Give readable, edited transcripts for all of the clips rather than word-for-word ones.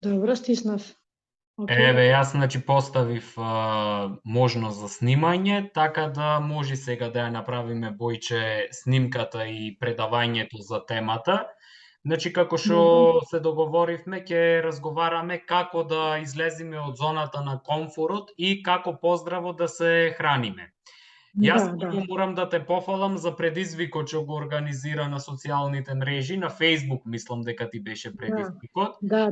Добро, стиснав. Океј. Еве, јас поставив можност за снимање, така да може сега да ја направиме Бојче снимката и предавањето за темата. Како што Добро. се договоривме, ќе разговараме како да излеземе од зоната на комфорот и како поздраво да се храниме. Јас Да. морам да те пофалам за предизвикот што го организира на социјалните мрежи, на Facebook мислам дека ти беше предизвикот. Да.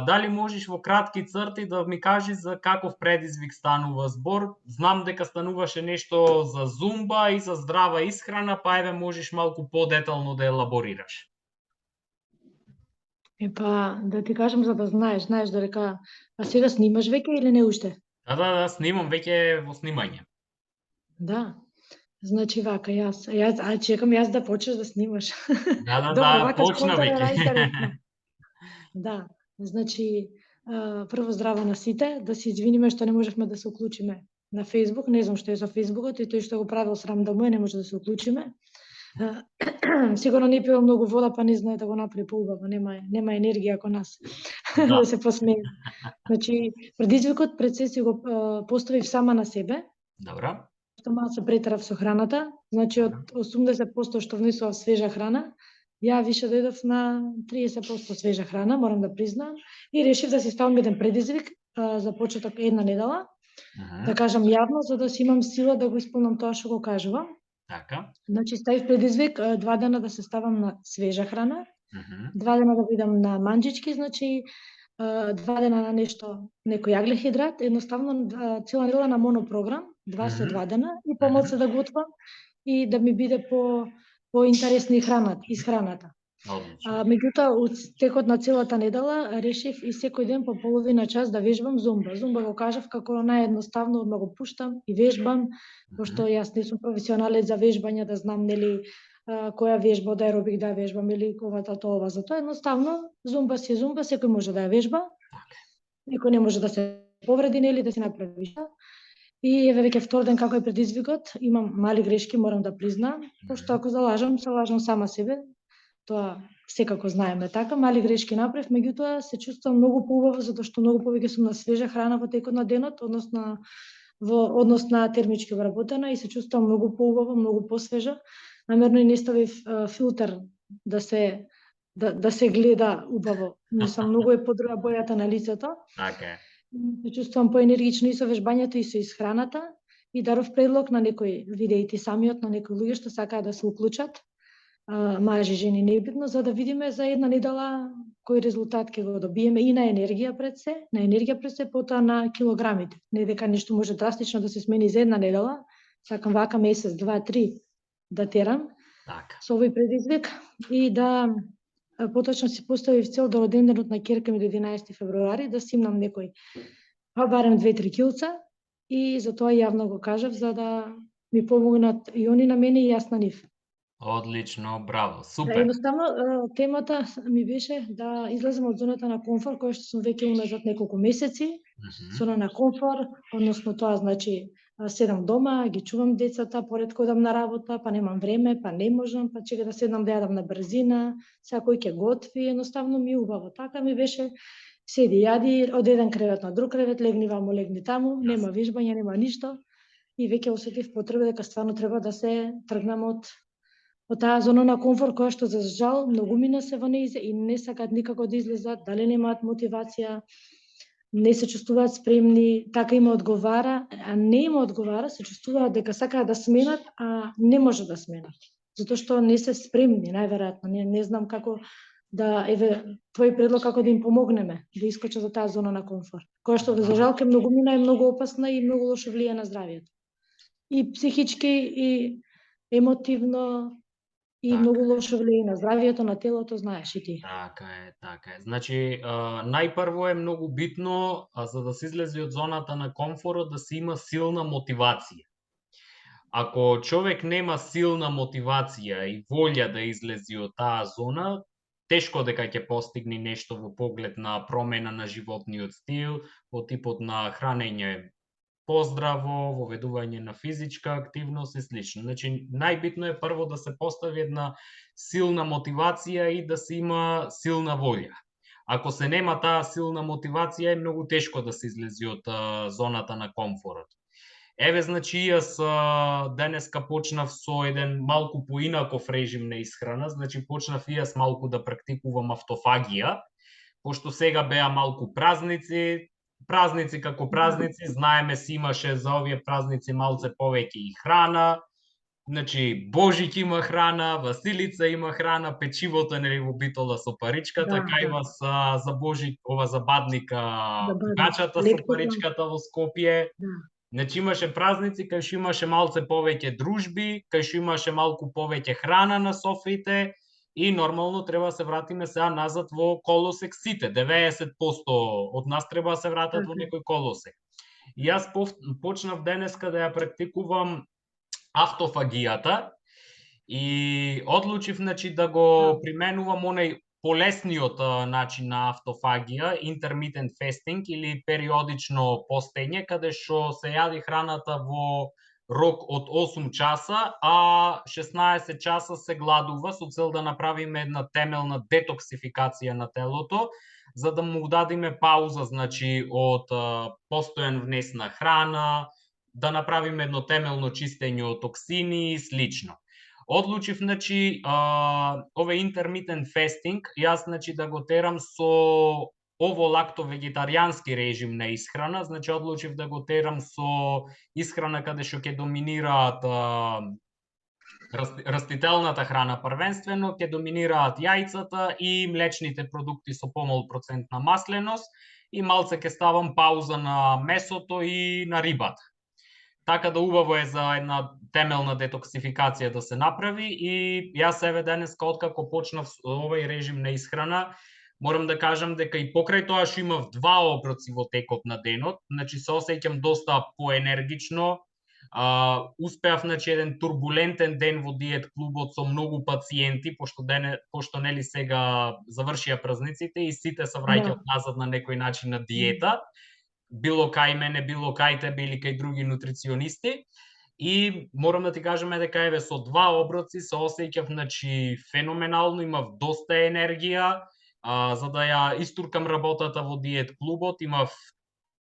Дали можеш во кратки црти да ми кажеш за каков предизвик станува збор? Знам дека стануваше нешто за зумба и за здрава исхрана, па еве можеш малку подетално да елаборираш. Да ти кажам за да знаеш дека сега снимаш веќе или не уште? Да, снимам, веќе во снимање. Да. Значи вака, чекам јас да почнеш да снимаш. Да, Добро, вака почна спонтано веќе. најинтересно. Да, значи прво здраво на сите, да се извиниме што не можевме да се уклучиме на Facebook, не знам што е со Facebook-от и тој што го правил срам да му е, не може да се уклучиме. Сигурно не пил многу вода, па не знае да го направи поубаво, нема енергија како нас да се посмее. Значи предизвикот пред се си го поставив сама на себе. Добро. Што малку се претерав со храната, значи од 80% што внесував свежа храна, ја више дојдов на 30% свежа храна, морам да признаам, и решив да си ставам еден предизвик за почеток една недела, да кажам јавно, за да си имам сила да го исполнам тоа што го кажувам. Така. Значи ставив предизвик 2 дена да се ставам на свежа храна, 2 дена да бидам на манџички, значи 2 дена на нешто, некој јаглехидрат, едноставно цела недела на монопрограм, 2 со 2 дена, и помалку да готвам и да ми биде поинтересна исхраната. Меѓутоа, од текот на целата недела решив и секој ден по половина час да вежбам зумба. Зумба го кажав како наједноставно, одма го пуштам и вежбам, пошто јас не сум професионалец за вежбање, да знам нели која вежба од аеробик да вежбам или ова. Затоа едноставно зумба, секој може да ја вежба. Никој не може да се повреди нели да се направи што. И еве веќе втор ден како е предизвикот, имам мали грешки, морам да признаам, пошто ако се лажам сама себе. Тоа секако знаеме така, мали грешки направив, меѓутоа се чувствувам многу поубаво затоа што многу повеќе сум на свежа храна во текот на денот, односно во однос на термички вработена и се чувствувам многу поубаво, многу посвежа. Намерно и не ставив филтер да се гледа убаво. Мислам многу е подруга бојата на лицето. Така. Се чувствувам поенергично и со вежбањето и со исхраната и даров предлог на некои видеите самиот на некои луѓе што сакаат да се уклучат. Мажи, жени, небитно, за да видиме за една недела кој резултат ќе го добиеме и на енергија пред се, потоа на килограмите. Не дека нешто може драстично да се смени за една недела, сакам вака месец, 2, 3 да терам со овој предизвик и да поточно си поставив цел до роденденот на ќерка ми до 11 февруари да симнам некој, барем 2-3 килца и за тоа јавно го кажав за да ми помогнат и они на мене и јас на нив. Одлично, браво, супер. Едноставно, темата ми беше да излезем од зоната на комфор, која што сум веќе уназад неколку месеци. Зона на комфор, односно тоа значи седам дома, ги чувам децата, поредко одам на работа, па немам време, па не можам, па чека да седам да јадам на брзина, секој ќе готви, едноставно ми убаво. Така ми беше, седи, јади, од еден кревет на друг кревет, легни ваму, легни таму, нема вежбање, нема ништо. И веќе осетив потреба дека стварно треба да се тргнам од таа зона на комфор која што за жал многумина се во нејзе и не сакаат никако да излезат, дали немаат мотивација, не се чувствуваат спремни, така им одговара, а не им одговара, се чувствуваат дека сакаат да сменат, а не може да сменат. Затоа што не се спремни, најверојатно. Не знам како да, еве, твој предлог како да им помогнеме да искочат од таа зона на комфор, која што за жал ке многумина е многу опасна и многу лошо влијае на здравјето. И психички, и емотивно, и многу лошо влијае на здравјето, на телото, знаеш и ти. Така е. Значи, најпрво е многу битно, за да се излезе од зоната на комфорот, да се има силна мотивација. Ако човек нема силна мотивација и волја да излезе од таа зона, тешко дека ќе постигне нешто во поглед на промена на животниот стил, во типот на хранење поздраво, воведување на физичка активност и слично. Значи, најбитно е прво да се постави една силна мотивација и да се има силна волја. Ако се нема таа силна мотивација, е многу тешко да се излези од зоната на комфорот. Еве, значи, јас денеска почнав со еден малку поинаков режим на исхрана, значи почнав и јас малку да практикувам автофагија, пошто сега беа малку празници како празници, знаеме си имаше за овие празници малце повеќе и храна, значи Божик има храна, Василица има храна, печивото нели во битола со паричката, кај вас за Божик ова за бадника, гачата со паричката во Скопје. Значи имаше празници кај што имаше малце повеќе дружби, кај што имаше малку повеќе храна на софрите и нормално треба да се вратиме сега назад во колосек сите. 90% од нас треба да се вратат во некој колосек. И јас почнав денеска да ја практикувам автофагијата и одлучив, значи, да го применувам онај полесниот начин на автофагија, intermittent fasting или периодично постење, каде што се јади храната во рок од 8 часа, а 16 часа се гладува со цел да направиме една темелна детоксификација на телото, за да му дадиме пауза, значи, од постојан внес на храна, да направиме едно темелно чистење од токсини и слично. Одлучив, значи, овој intermittent fasting, јас, значи, да го терам со ово лакто-вегетаријански режим на исхрана, значи одлучив да го терам со исхрана каде што ќе доминираат растителната храна првенствено, ќе доминираат јајцата и млечните продукти со помал процент на масленост и малце ќе ставам пауза на месото и на рибата. Така да убаво е за една темелна детоксификација да се направи и јас еве денеска откако почнав овој режим на исхрана, морам да кажам дека и покрај тоа што имав 2 оброци во текот на денот, значи се осеќам доста поенергично, успеав, значи, еден турбулентен ден во диет клубот со многу пациенти, пошто нели сега завршија празниците и сите се враќаат назад на некој начин на диета, било кај мене, било кај тебе или кај други нутриционисти. И морам да ти кажам дека еве со 2 оброци се осеќав, значи, феноменално, имав доста енергија, за да ја истуркам работата во диет клубот, имав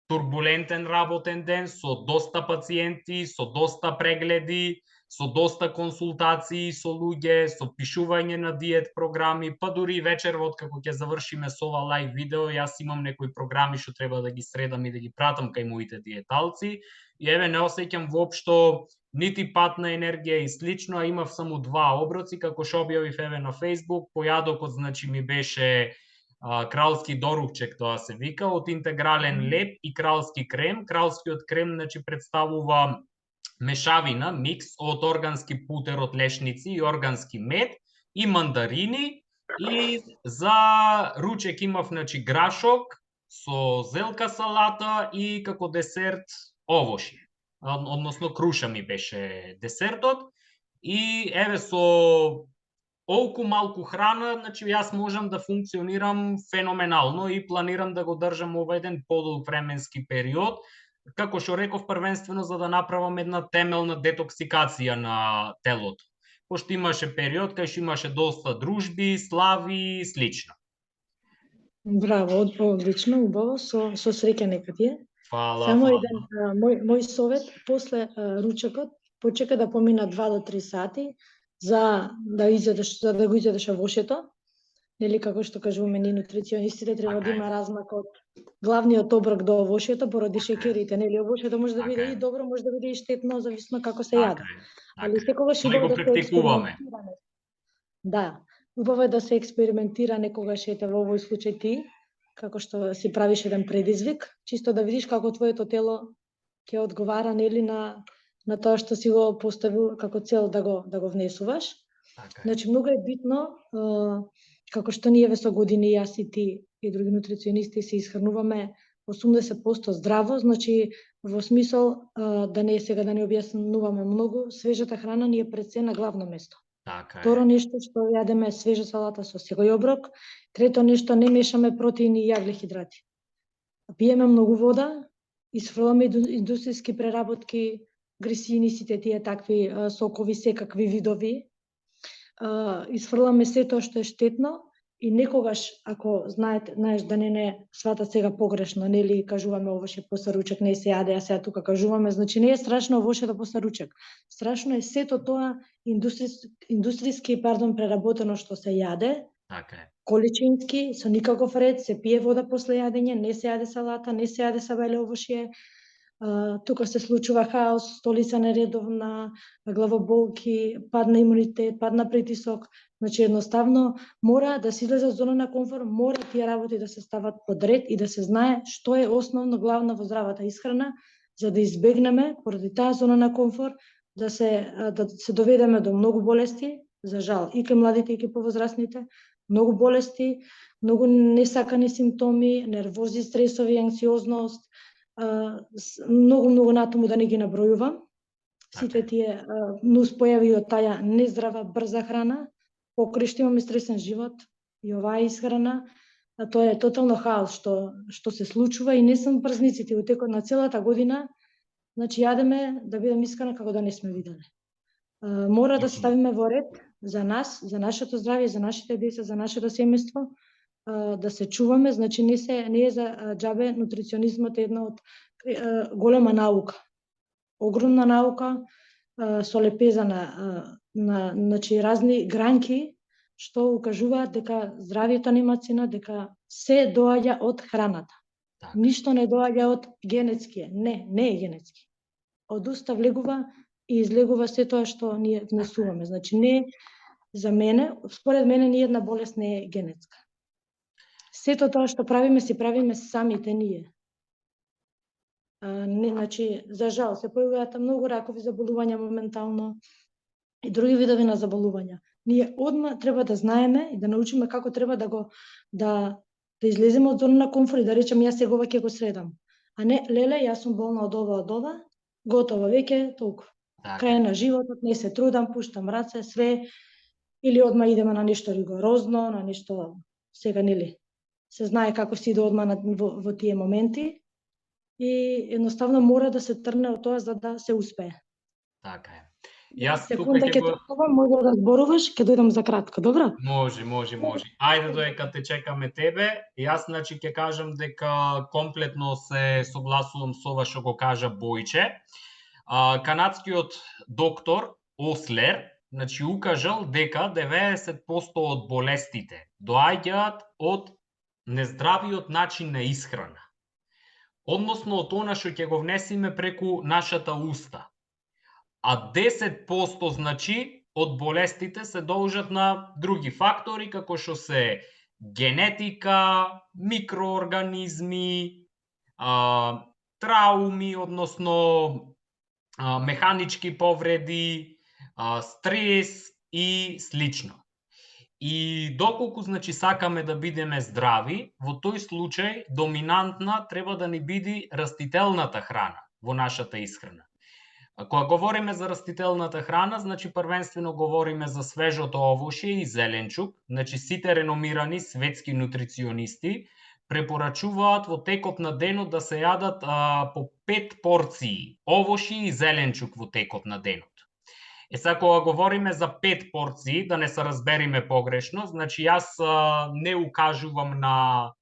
турбулентен работен ден со доста пациенти, со доста прегледи, со доста консултации со луѓе, со пишување на диет програми, па дури вечерот како ќе завршиме со ова лајв видео, јас имам некои програми што треба да ги средам и да ги пратам кај моите диеталци. И еве не осеќам воопшто нити пат на енергија и слично, а имав само 2 оброци, како што објавив еве на Facebook. Појадокот, значи, ми беше кралски дорувчек, тоа се вика, од интегрален леб и кралски крем. Кралскиот крем, значи, представува мешавина, микс од органски путер од лешници и органски мед и мандарини. И за ручек имав, значи, грашок со зелка салата и како десерт овошје. Односно круша ми беше десертот. И еве со олку малку храна, значи јас можам да функционирам феноменално и планирам да го држам овој еден подолг временски период, како што реков, првенствено за да направам една темелна детоксикација на телото. Пошто имаше период кај што имаше доста дружби, слави и слично. Браво, одлично, убаво, со среќа нека ти е. Фала. Само еден мој совет, после ручекот, почека да помина 2 до 3 сати за да го изедеш овошјето. Нели, како што кажуваме ни нутриционистите, треба да има размак од главниот оброк до овошјето поради шеќерите, нели? Овошјето може да биде и добро, може да биде и штетно, зависно како се јаде. Али секогаш убаво да се експериментира. Да, убаво е да се експериментира некогаш, ете во овој случај ти, како што си правиш еден предизвик, чисто да видиш како твоето тело ќе одговара, нели, на тоа што си го поставил како цел да го внесуваш. Значи, многу е битно, како што ние со години, јас и ти и други нутриционисти се исхрануваме 80% здраво, значи во смисол да не сега да не објаснуваме многу, свежата храна ни е пред се на главно место. Второ нешто што јадеме свежа салата со секој оброк. Трето нешто, не мешаме протеини и јаглехидрати. Пиеме многу вода, исфрламе индустријски преработки, грисини, сите тие такви сокови, секакви видови. Исфрламе се тоа што е штетно И некогаш, ако знаеш да не сватат сега погрешно, нели кажуваме овоше после ручек не се јаде, а сега тука кажуваме, значи не е страшно овоше да после ручек. Страшно е сето тоа индустријски, преработено што се јаде, Така е. количински, со никаков ред, се пие вода после јадење, не се јаде салата, не се јаде сабеле овошје. Тука се случува хаос, столица нередовна, главоболки, пад на имунитет, пад на притисок. Значи едноставно мора да се излезе од зона на комфорт, мора тие работи да се стават под ред и да се знае што е основно главно во здравата исхрана, за да избегнеме поради таа зона на комфорт да се доведеме до многу болести, за жал, и кај младите и кај повозрастните, многу болести, многу несакани симптоми, нервози, стресови, анксиозност, многу натаму да не ги набројувам. Сите тие нуспојави од таа нездрава, брза храна, покрај што имаме стресен живот и оваа исхрана, тоа е тотално хаос што се случува и не сум празниците во текот на целата година, значи јадеме да бидам искрена како да не сме виделе. Мора да ставиме во ред за нас, за нашето здравје, за нашите деца, за нашето семејство, да се чуваме, значи не е за џабе, нутриционизмот е една од голема наука. Огромна наука со лепеза на значи разни гранки што укажуваат дека здравјето нема цена, дека се доаѓа од храната. Так. Ништо не доаѓа од генетски. Не е генетски. Од уста влегува и излегува се тоа што ние внесуваме. Значи не за мене, според мене ни една болест не е генетска. Сето тоа што правиме, си правиме самите ние. Значи, за жал, се појавуваат многу ракови заболувања моментално и други видови на заболувања. Ние одма треба да знаеме и да научиме како треба да излеземе од зона на комфорт и да речеме јас сега ќе го средам. А не, леле, јас сум болна од ова, готово веќе, толку. Крај на животот, не се трудам, пуштам раце, све, или одма идеме на нешто ригорозно, на нешто, сега нели, се знае како се иде одма во тие моменти и едноставно мора да се трне од тоа за да се успее. Така е. Јас секунда ќе тргувам, може да зборуваш, ќе дојдам за кратко, добро? Може. Ајде доека те чекаме тебе. Јас значи ќе кажам дека комплетно се согласувам со ова што го кажа Бојче. Канадскиот доктор Ослер значи укажал дека 90% од болестите доаѓаат од нездравиот начин на исхрана. Односно од она што ќе го внесиме преку нашата уста. А 10% значи од болестите се должат на други фактори како што се генетика, микроорганизми, трауми, односно механички повреди, стрес и слично. И доколку значи сакаме да бидеме здрави, во тој случај доминантна треба да ни биде растителната храна во нашата исхрана. Кога говориме за растителната храна, значи првенствено говориме за свежото овошје и зеленчук, значи сите реномирани светски нутриционисти препорачуваат во текот на денот да се јадат по 5 порции овошје и зеленчук во текот на денот. Сега кога говориме за 5 порции, да не се разбериме погрешно, значи јас не укажувам на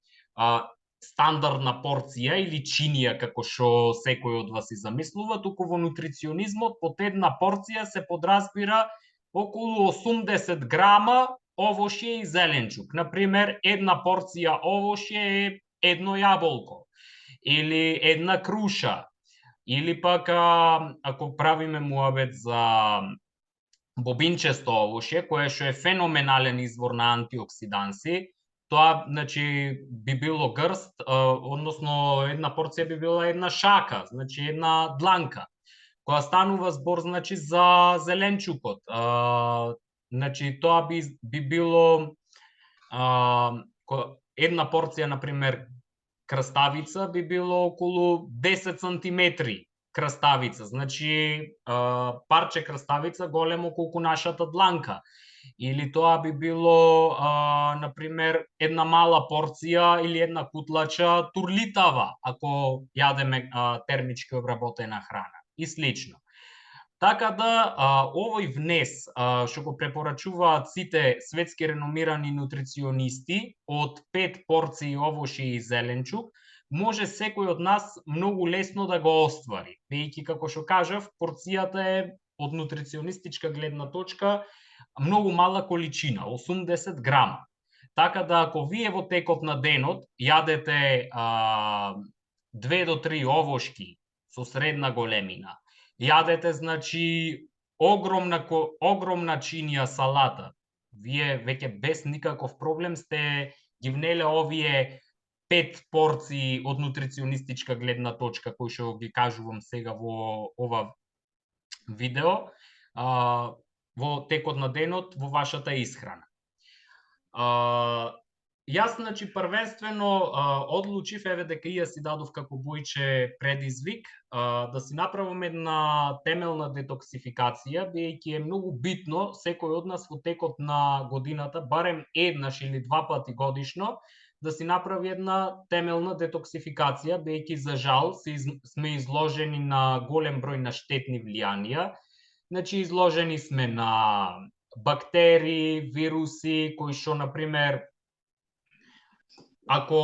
стандардна порција или чинија како што секој од вас си замислува, туку во нутриционизмот под една порција се подразбира околу 80 грама овошје и зеленчук. Например, една порција овошје е едно јаболко или една круша. Или пак ако правиме муабет за бобинчесто овошје, кое што е феноменален извор на антиоксиданси, тоа значи би било грст, односно една порција би била една шака, значи една дланка. Кога станува збор значи за зеленчукот, значи тоа би било една порција на пример краставица би било околу 10 сантиметри краставица, значи парче краставица големо колку нашата дланка. Или тоа би било, например, една мала порција или една кутлача турлитава, ако јадеме термички обработена храна и слично. Така да, овој внес, што го препорачуваат сите светски реномирани нутриционисти, од 5 порции овошје и зеленчук, може секој од нас многу лесно да го оствари. Бејќи, како што кажав, порцијата е од нутриционистичка гледна точка многу мала количина, 80 грама. Така да, ако вие во текот на денот јадете 2 до 3 овошки со средна големина, јадете, значи, огромна чинија салата, вие веќе без никаков проблем сте ги внеле овие 5 порции од нутриционистичка гледна точка, кои што ги кажувам сега во ова видео, во текот на денот во вашата исхрана. Јас, значи, првенствено одлучив, еве дека и ја си дадов како Бојче предизвик, да си направам една темелна детоксификација, бидејќи е многу битно секој од нас во текот на годината, барем еднаш или два пати годишно, да си направи една темелна детоксификација, бидејќи за жал сме изложени на голем број на штетни влијанија. Значи, изложени сме на бактерии, вируси, кои што, например, ако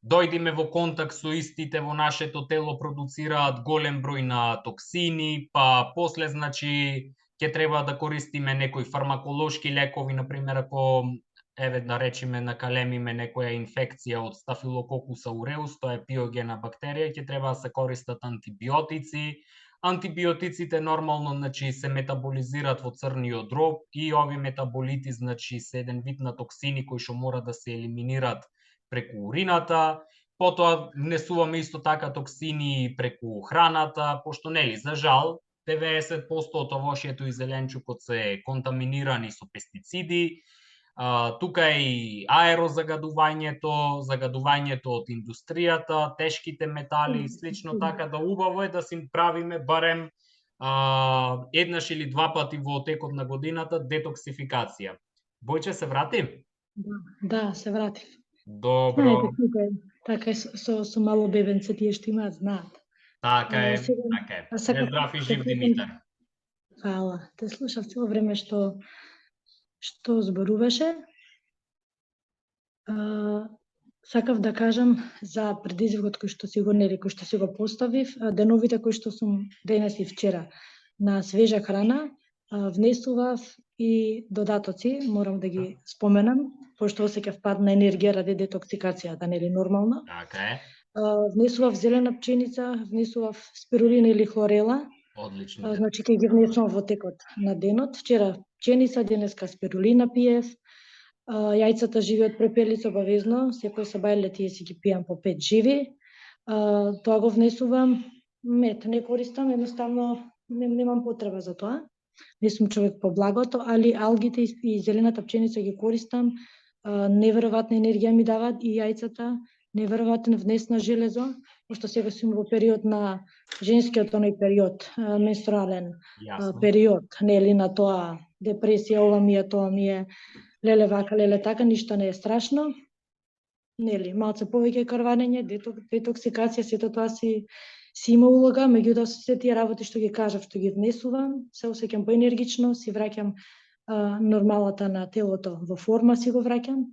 дојдеме во контакт со истите во нашето тело, продуцираат голем број на токсини, па после, значи, ќе треба да користиме некои фармаколошки лекови, например, ако, еве, да речеме, накалемиме некоја инфекција од Staphylococcus aureus, тоа е пиогена бактерија, ќе треба да се користат антибиотици. Антибиотиците нормално, значи, се метаболизираат во црниот дроб и овие метаболити, значи, се еден вид на токсини кои што мора да се елиминират преку урината. Потоа внесуваме исто така токсини преку храната, пошто, нели, за жал 90% од овошјето и зеленчукот се контаминирани со пестициди. Тука е и аерозагадувањето, загадувањето од индустријата, тешките метали и слично, така да убаво е да си правиме барем еднаш или два пати во текот на годината детоксификација. Бојче, се врати? Да, се вратив. Добро. Знаете, тука е, така е со мало бебенце, тие што имаат знаат. Така е, така е. Здрав и жив, Димитар. Фала. Те слушав цело време што зборуваше. Сакав да кажам за предизвикот кој што си го кој што си го поставив, деновите кои што сум денес и вчера на свежа храна, внесував и додатоци, морам да ги споменам, пошто осеќав пад на енергија ради детоксикацијата, нели нормално. Така е. Внесував зелена пченица, внесував спирулина или хлорела. Одлично. Значи ќе ги внесувам во текот на денот. Вчера пченица, денеска спирулина пиев. Јајцата живи од препелица обавезно, секој сабајле тие си ги пијам по 5 живи. Тоа го внесувам. Мед не користам, едноставно немам потреба за тоа. Не сум човек по благото, али алгите и зелената пченица ги користам. Неверојатна енергија ми даваат и јајцата, неверојатен внес на железо, пошто сега сум во период на женскиот оној период, менструален период, нели, на тоа депресија, ова ми е, тоа ми е, леле вака, леле така, ништо не е страшно. Нели, малце повеќе крварење, детоксикација, сето тоа си има улога, меѓутоа се тие работи што ги кажав, што ги внесувам, се осеќам поенергично, си враќам нормалата на телото во форма, си го враќам.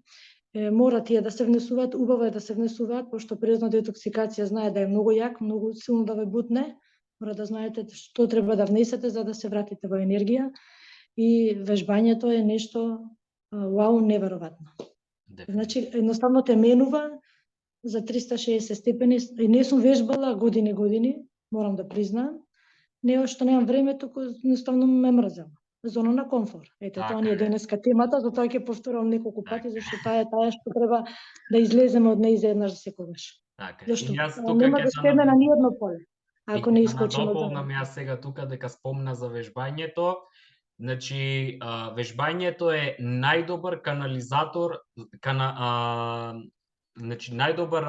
Мора тие да се внесуваат, убаво е да се внесуваат, пошто природна детоксикација знае да е многу јак, многу силно да ве бутне. Мора да знаете што треба да внесете за да се вратите во енергија. И вежбањето е нешто вау, неверојатно. Значи, едноставно те менува за 360 степени. И не сум вежбала години, морам да признаам. Не што немам време, туку едноставно ме мрзела. Зона на комфор. Ете, тоа ни е денеска темата, затоа ќе повторувам неколку пати, зашто таа е таа што треба да излеземе од неја еднаш за секогаш. Така. Зашто И јас тука нема да стеме на ниедно поле, ако не искочиме. Дополнам јас сега тука дека спомна за вежбањето. Значи, вежбањето е најдобар канализатор, значи најдобар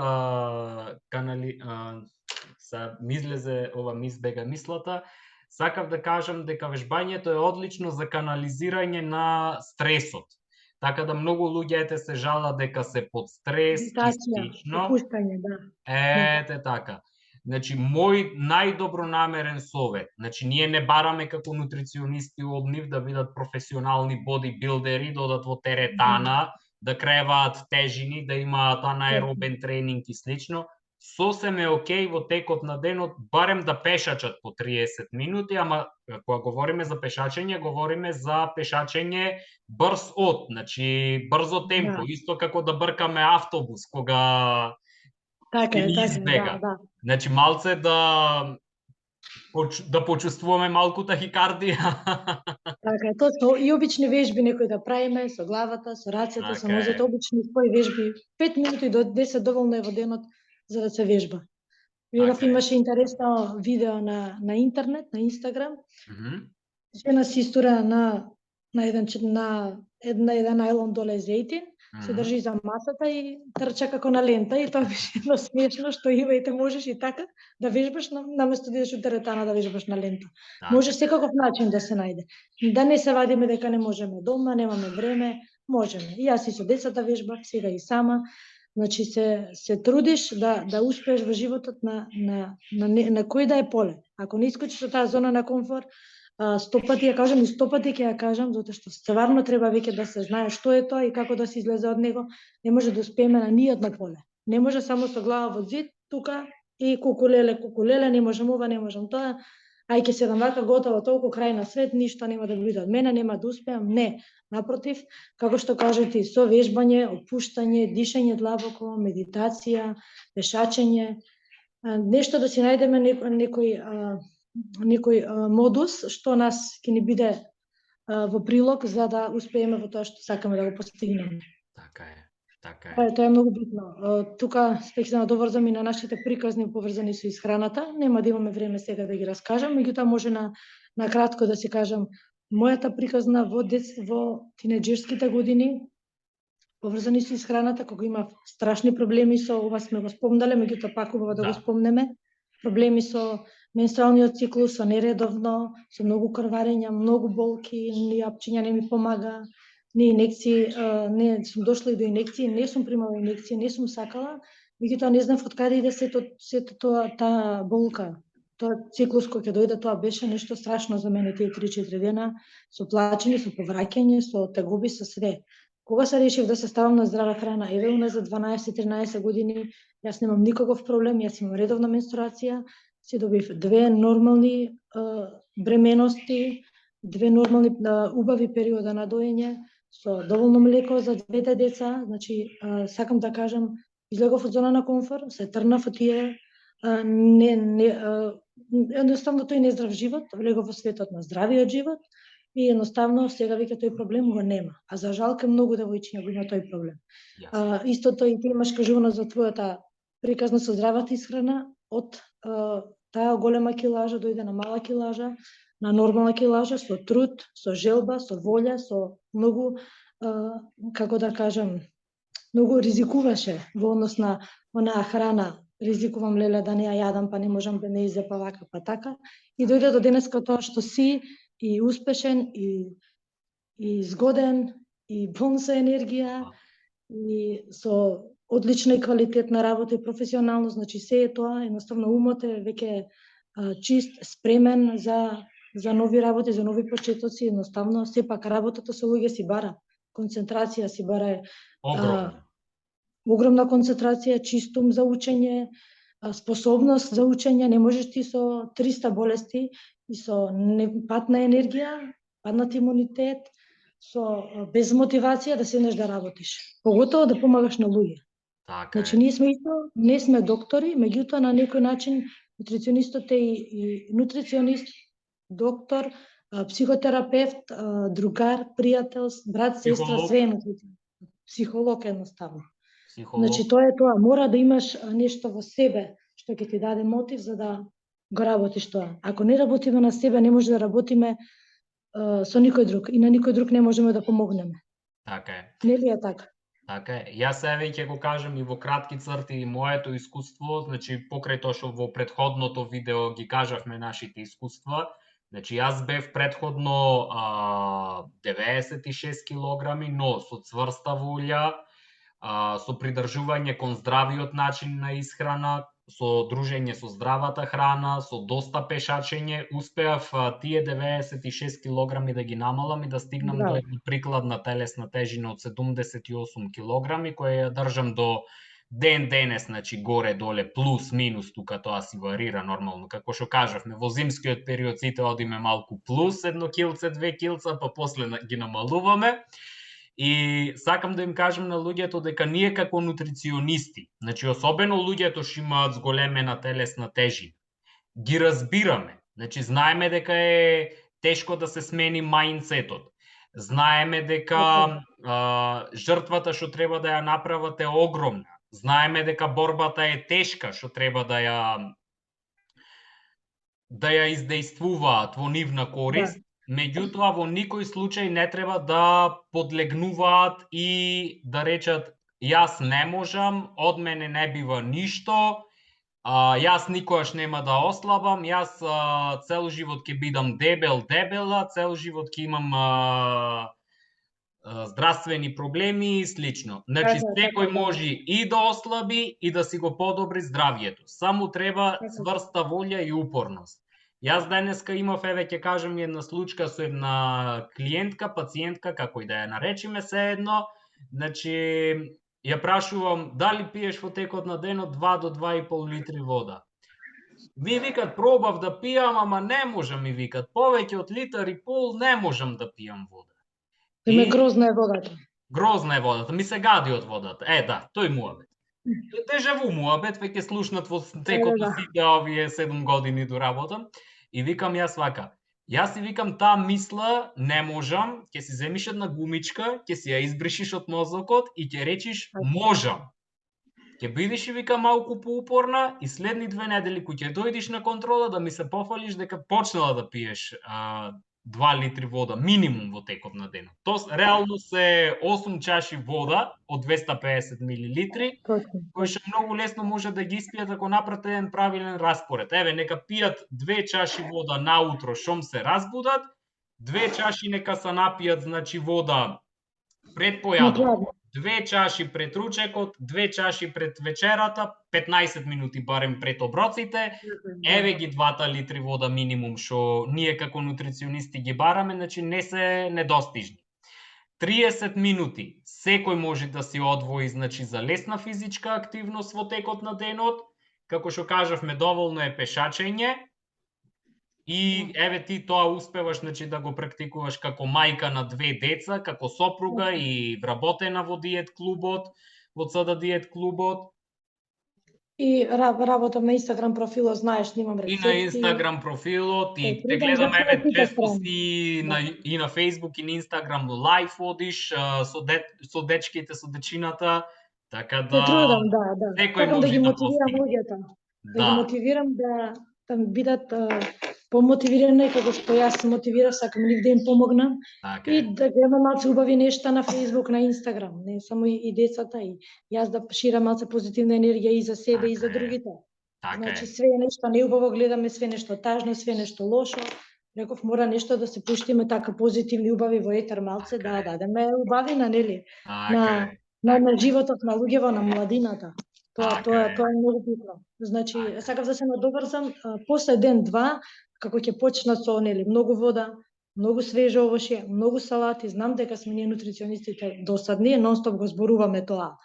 ми излезе ова, ми избега мислата. Сакав да кажам дека вежбањето е одлично за канализирање на стресот. Така да многу луѓе се жалат дека се под стрес и слично. Опуштање, да. Ете така. Значи, мој најдобронамерен совет, значи, ние не бараме како нутриционисти од нив да бидат професионални бодибилдери, да одат во теретана, да креваат тежини, да имаат анаеробен тренинг и слично. Сосем е окей во текот на денот, барем да пешачат по 30 минути, ама кога говориме за пешачење, говориме за пешачење брз од, значи брзо темпо, исто како да бркаме автобус кога Така е, избега. да. Значи малце да почувствуваме малку тахикардија. Така е, точно, и обични вежби некои да правиме со главата, со рацете, со нозете, обични своји вежби. 5 минути до 10 доволно е во денот за да се вежба. Видов имаше интересно видео на интернет, на Инстаграм. Жена си истура на еден најлон доле зејтин, се држи за масата и трча како на лента, и тоа беше едно смешно, што ивајте можеш и така да вежбаш наместо да идеш у теретана да вежбаш на лента. Може секаков начин да се најде. Да не се вадиме дека не можеме дома, немаме време, можеме. И јас и со децата вежбав, сега и сама. Значи се трудиш да успееш во животот на кој да е поле. Ако не искочиш од таа зона на комфорт, 100 пати ја кажам и 100 пати ќе ја кажам, затоа што стварно треба веќе да се знае што е тоа и како да се излезе од него. Не може да успееме на ниедно поле. Не може само со глава во зид, тука и кукулеле, не можам ова, не можам тоа. Ај ќе седам вака, готово, толку крај на свет, ништо нема да биде од мене, нема да успеам. Не, напротив, како што кажа ти, со вежбање, опуштање, дишање длабоко, медитација, пешачење, нешто да си најдеме некој модус што нас ќе ни биде во прилог за да успееме во тоа што сакаме да го постигнеме. Така е. Тоа е многу битно. Тука спеќе да надоврзам и на нашите приказни поврзани со исхраната. Нема да имаме време сега да ги раскажам, меѓутоа може на кратко да си кажам мојата приказна во тинеџерските години поврзани со исхраната, кога имав страшни проблеми со ова сме го спомнале, меѓутоа пак убаво да го спомнеме. Проблеми со менструалниот циклус, со нередовно, со многу крварења, многу болки, ни апчиња не ми помага, ни инекции, не сум дошла и до инекции, не сум примала инекции, не сум сакала, меѓутоа не знам од каде иде сето тоа таа болка. Тоа циклус кој ќе дојде, тоа беше нешто страшно за мене тие 3-4 дена, со плачење, со повраќање, со тегоби, со све. Кога се решив да се ставам на здрава храна, еве уназад 12-13 години, јас немам никаков проблем, јас имам редовна менструација, си добив 2 нормални бременности, 2 нормални убави периода на доење, со доволно млеко за 2 деца, значи сакам да кажам, излегов од зона на комфорт, се трнав од тие едноставно тој нездрав живот, влегов во светот на здравиот живот и едноставно сега веќе тој проблем го нема. А за жал ке многу девојчиња го има тој проблем. Истото и ти имаш кажувано за твојата приказна со здравата исхрана, од таа голема килажа дојде на мала килажа, на нормална килажа, со труд, со желба, со волја, со многу, како да кажам, многу ризикуваше во однос на онаа храна. Ризикувам леле да не ја јадам, па не можам да не изе, па вака, па така. И дојде до денеска тоа што си и успешен, и згоден, и пун со енергија, и со одлична и квалитетна работа и професионално, значи се е тоа, едноставно умот е веќе чист, спремен за нови работи, за нови почетоци, едноставно сепак работата со луѓе си бара концентрација, си бара огромна концентрација, чистум за учење, способност за учење, не можеш ти со 300 болести и со патна енергија, паднат имунитет, со без мотивација да седнеш да работиш. Поготово да помагаш на луѓе. Значи ние сме исто, не сме доктори, меѓутоа на некој начин нутриционистот е и нутриционист, доктор, психотерапевт, другар, пријател, брат, сестра, све е психолог едноставно. Значи тоа е тоа, мора да имаш нешто во себе што ќе ти даде мотив за да го работиш тоа. Ако не работиме на себе, не може да работиме со никој друг и на никој друг не можеме да помогнеме. Така е. Нели е така? Така е. Јас еве ќе го кажам и во кратки црти и моето искуство, значи покрај тоа што во претходното видео ги кажавме нашите искуства, значи јас бев претходно 96 килограми, но со цврста волја, со придржување кон здравиот начин на исхрана, со дружење со здравата храна, со доста пешачење, успеав тие 96 килограми да ги намалам и да стигнам до една прикладна телесна тежина од 78 килограми, која ја држам до ден денес, значи горе-доле, плюс, минус, тука тоа си варира нормално. Како што кажавме, во зимскиот период сите одиме малку плюс, 1 килце, 2 килца, па после ги намалуваме. И сакам да им кажам на луѓето дека ние како нутриционисти, значи особено луѓето што имаат зголемена телесна тежина, ги разбираме. Значи знаеме дека е тешко да се смени мајндсетот. Знаеме дека жртвата што треба да ја направат е огромна. Знаеме дека борбата е тешка што треба да ја издействуваат во нивна корист. Меѓутоа, во никој случај не треба да подлегнуваат и да речат јас не можам, од мене не бива ништо, јас никогаш нема да ослабам, јас цел живот ќе бидам дебела, цел живот ќе имам здравствени проблеми и слично. Значи, секој може и да ослаби и да си го подобри здравјето. Само треба цврста волја и упорност. Јас денеска имав, ќе кажам, една случка со една клиентка, пациентка, како и да ја наречиме се едно. Значи, ја прашувам дали пиеш во текот на денот 2 до 2,5 литри вода. Ми викат, пробав да пијам, ама не можам, ми викат, повеќе од литар и пол не можам да пијам вода. Грозна е водата. Грозна е водата, ми се гади од водата. Да, тој муабет. Дежаву муабет, веќе слушнат во текот на сите овие 7 години до работа. И викам јас вака, јас си викам таа мисла, не можам, ќе си земиш една гумичка, ќе си ја избришиш од мозокот и ќе речиш можам. Ќе бидеш и вика малку поупорна и следни 2 недели кој ќе дојдиш на контрола да ми се пофалиш дека почнала да пиеш 2 литри вода минимум во текот на денот. Тоа реално се 8 чаши вода од 250 милилитри, кои што многу лесно може да ги испијат ако направите еден правилен распоред. Нека пијат 2 чаши вода наутро шом се разбудат, 2 чаши нека се напијат, значи вода пред појадот, 2 чаши пред ручекот, 2 чаши пред вечерата, 15 минути барем пред оброците, ги 2 литри вода минимум што ние како нутриционисти ги бараме, значи не се недостижни. 30 минути секој може да си одвои, значи за лесна физичка активност во текот на денот, како што кажавме доволно е пешачење. И ти тоа успеваш, значи, да го практикуваш како мајка на 2 деца, како сопруга и вработена во диет клубот, во ЦД диет клубот. И работам на Инстаграм профилот, знаеш, снимам рецепти. И на Инстаграм профилот, и те гледам, често си и на Фейсбук и на Инстаграм лайв одиш со дечките, со дечината, така да... трудам, секој може да мотивирам луѓето. Да ги мотивирам да бидат помотивирани како што јас се мотивирав, сакам нив да им помогнам и да гледам малце убави нешта на Фейсбук, на Инстаграм, не само и децата, и јас да ширам малце позитивна енергија и за себе и за другите. Значи све нешто неубаво гледаме, све нешто тажно, све нешто лошо. Реков мора нешто да се пуштиме така позитивни убави во етер малце, да дадеме убавина, нели? На животот на луѓето, на младината. Тоа е многу битно. Значи, сакав да се надоврзам, после ден-два, како ќе почнат со многу вода, многу свежо овошје, многу салати, знам дека сме ние нутриционистите досадни, нон-стоп го зборуваме тоа,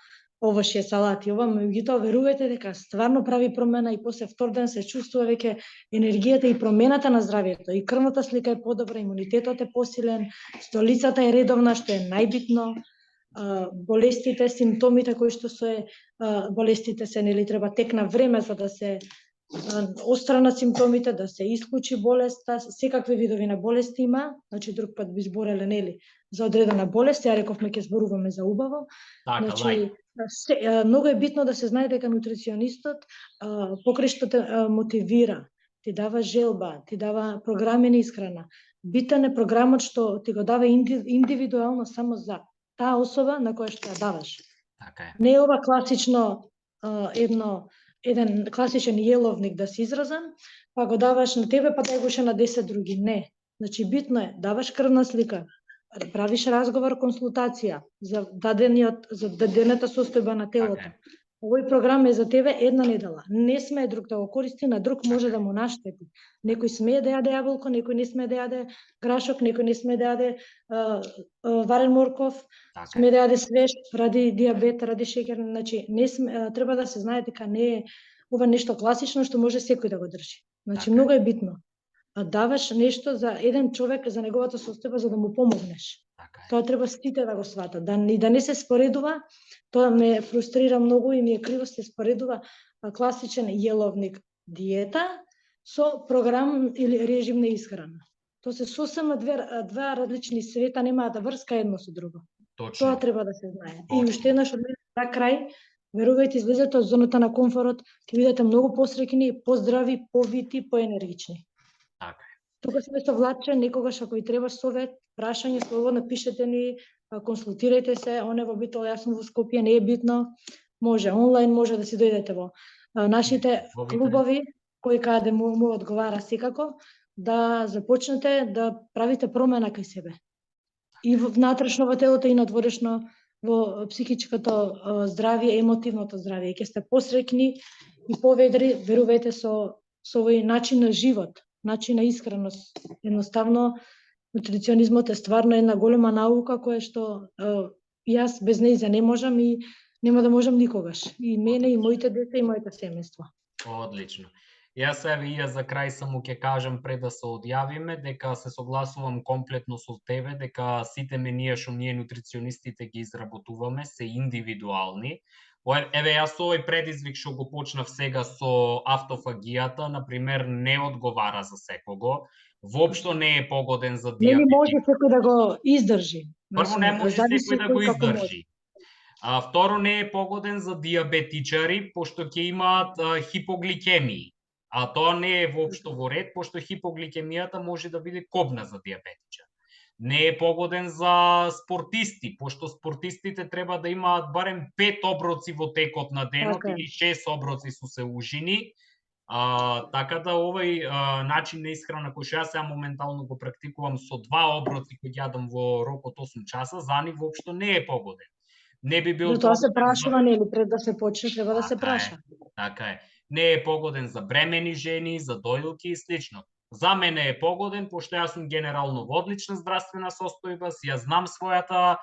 овошје, салати, ова, меѓутоа верувајте дека стварно прави промена и после втор ден се чувствува веќе енергијата и промената на здравјето, и крвната слика е подобра, имунитетот е посилен, столицата е редовна, што е најбитно. Болестите, симптомите кои што се болестите се, нели, треба тек на време за да се остранат симптомите, да се исклучи болеста, секакви видови на болести има, значи друг пат би збореле, нели, за одредена болест, ја рековме ќе зборуваме за убаво. Значи, многу е битно да се знае дека нутриционистот покрај што те мотивира, ти дава желба, ти дава програми на исхрана. Битен е програмот што ти го дава индивидуално само за таа особа на која што ја даваш. Не е ова класично еден класичен јеловник да се изразам, па го даваш на тебе, па дај го ше на 10 други. Не. Значи битно е, даваш крвна слика, правиш разговор, консултација за дадената состојба на телото. Овој програм е за тебе една недела. Не смее друг да го користи, на друг може да му наштети. Некој смее да јаде јаболко, некој не смее да јаде грашок, некој не смее да јаде варен морков, смее да јаде свеж ради дијабет, ради шеќер, значи не треба да се знае дека не е ова нешто класично што може секој да го држи. Значи многу е битно. Даваш нешто за еден човек, за неговата состојба, за да му помогнеш. Тоа треба сите да го сватат, да не се споредува. Тоа ме фрустрира многу и ми е криво се споредува класичен јеловник диета со програм или режим на исхрана. Тоа се сосема два различни света, немаат врска едно со друго. Точно. Тоа треба да се знае. И уште еднаш од мене за крај, верувајте, излезете од зоната на комфорот, ќе бидете многу посреќни, поздрави, повити, поенергични. Така. Тука сме со Владче, некогаш ако и треба совет, прашање, слободно пишете ни, консултирајте се, он е во Битол, јас сум во Скопје, не е битно, може онлайн, може да си дојдете во нашите клубови, кои каде му одговара секако, да започнете да правите промена кај себе. И внатрешно во телото и надворешно во психичкото здравје, емотивното здравје. Ќе сте посреќни и поведри, верувајте, со овој начин на живот, начин на искреност. Едноставно, нутриционизмот е стварно една голема наука која што јас без неја не можам и нема да можам никогаш. И мене, и моите деца, и моето семејство. Одлично. Јас за крај само ќе кажам пред да се одјавиме дека се согласувам комплетно со тебе дека сите менија што ние нутриционистите ги изработуваме се индивидуални. Еве јас овој предизвик што го почнав сега со автофагијата, на пример, не одговара за секого. Воопшто не е погоден за диабетик. Не може секој да го издржи. Прво, не може секој да го издржи. Второ, не е погоден за диабетичари, пошто ќе имаат хипогликемии. А тоа не е воопшто во ред, пошто хипогликемијата може да биде кобна за диабетичар. Не е погоден за спортисти, пошто спортистите треба да имаат барем 5 оброци во текот на денот или 6 оброци со се ужини. Така да овој начин на исхрана кој што јас сега моментално го практикувам со 2 оброци кои јадам во рок од 8 часа, за нив воопшто не е погоден. Не би бил тоа се прашува, нели, пред да се почне треба да се праша. Така е. Не е погоден за бремени жени, за дојлки и слично. За мене е погоден, пошто јас сум генерално во одлична здравствена состојба, ја знам својата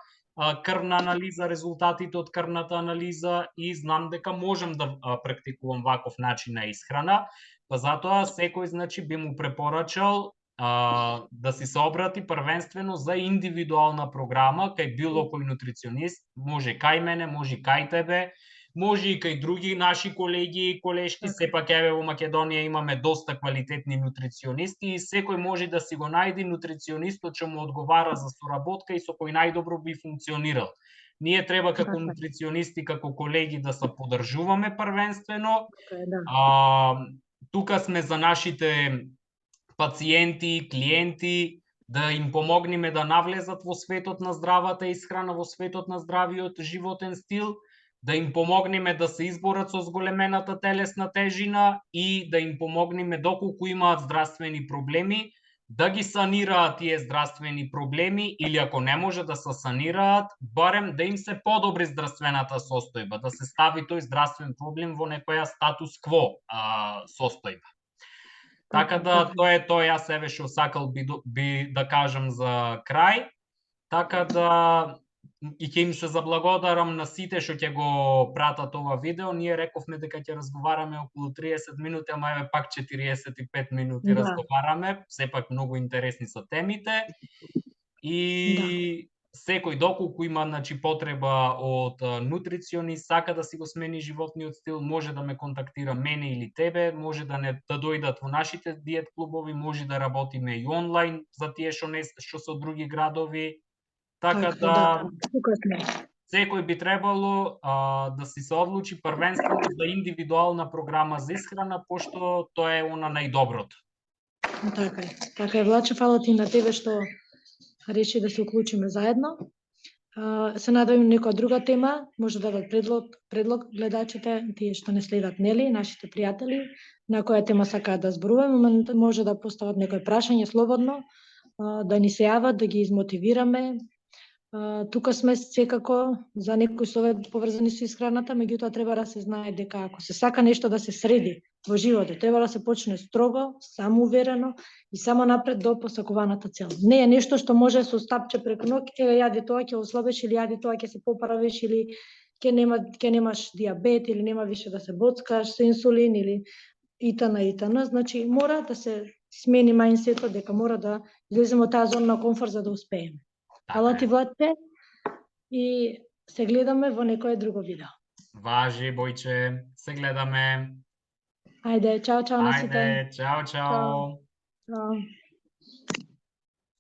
крвна анализа, резултатите од крвната анализа и знам дека можам да практикувам ваков начин на исхрана, па затоа секој значи би му препорачал да си се обрати првенствено за индивидуална програма кај било кој нутриционист, може кај мене, може кај тебе, може и кај други наши колеги и колешки, сепак еве во Македонија имаме доста квалитетни нутриционисти и секој може да си го најде нутриционистот што му одговара за соработка и со кој најдобро би функционирал. Ние треба како нутриционисти, како колеги да се поддржуваме првенствено. Тука сме за нашите пациенти, клиенти, да им помогнеме да навлезат во светот на здравата исхрана, во светот на здравиот животен стил, да им помогнеме да се изборат со зголемената телесна тежина и да им помогнеме доколку имаат здравствени проблеми, да ги санираат тие здравствени проблеми или ако не може да се санираат, барем да им се подобри здравствената состојба, да се стави тој здравствен проблем во некоја статус кво состојба. Така да тоа е тоа јас еве што сакал би да кажам за крај. Така да и ќе им се заблагодарам на сите што ќе го пратат ова видео. Ние рековме дека ќе разговараме околу 30 минути, ама еве пак 45 минути разговараме. Сепак многу интересни се темите. И секој доколку има потреба од нутриционист, сака да си го смени животниот стил, може да ме контактира мене или тебе, може да дојдат во нашите диет клубови, може да работиме и онлайн за тие што се од други градови. Така да секој би требало да си се одлучи првенствено за индивидуална програма за исхрана, пошто тоа е она најдоброто. Така е, Влаче, фала ти на тебе што реши да се уклучиме заедно. Се надевам некоја друга тема, може да дадат предлог гледачите, тие што не следат, нели, нашите пријатели, на која тема сакаат да зборуваме, може да постават некој прашање слободно, да ни се јават, да ги измотивираме, Тука сме секако за некои совети поврзани со исхраната, меѓутоа треба да се знае дека ако се сака нешто да се среди во животот, треба да се почне строго, самоуверено и само напред до посакуваната цел. Не е нешто што може со стапче преку ноќ, јади тоа ќе ослабеш или јади тоа ќе се поправиш или ќе немаш диабет или нема више да се боцкаш со инсулин или итн. Значи мора да се смени мајнсетот дека мора да излеземе од таа зона на комфорт за да успееме. Ала ти Владче и се гледаме во некое друго видео. Важи, Бојче, се гледаме. Ајде, чао на сите. Ајде, чао. Чао.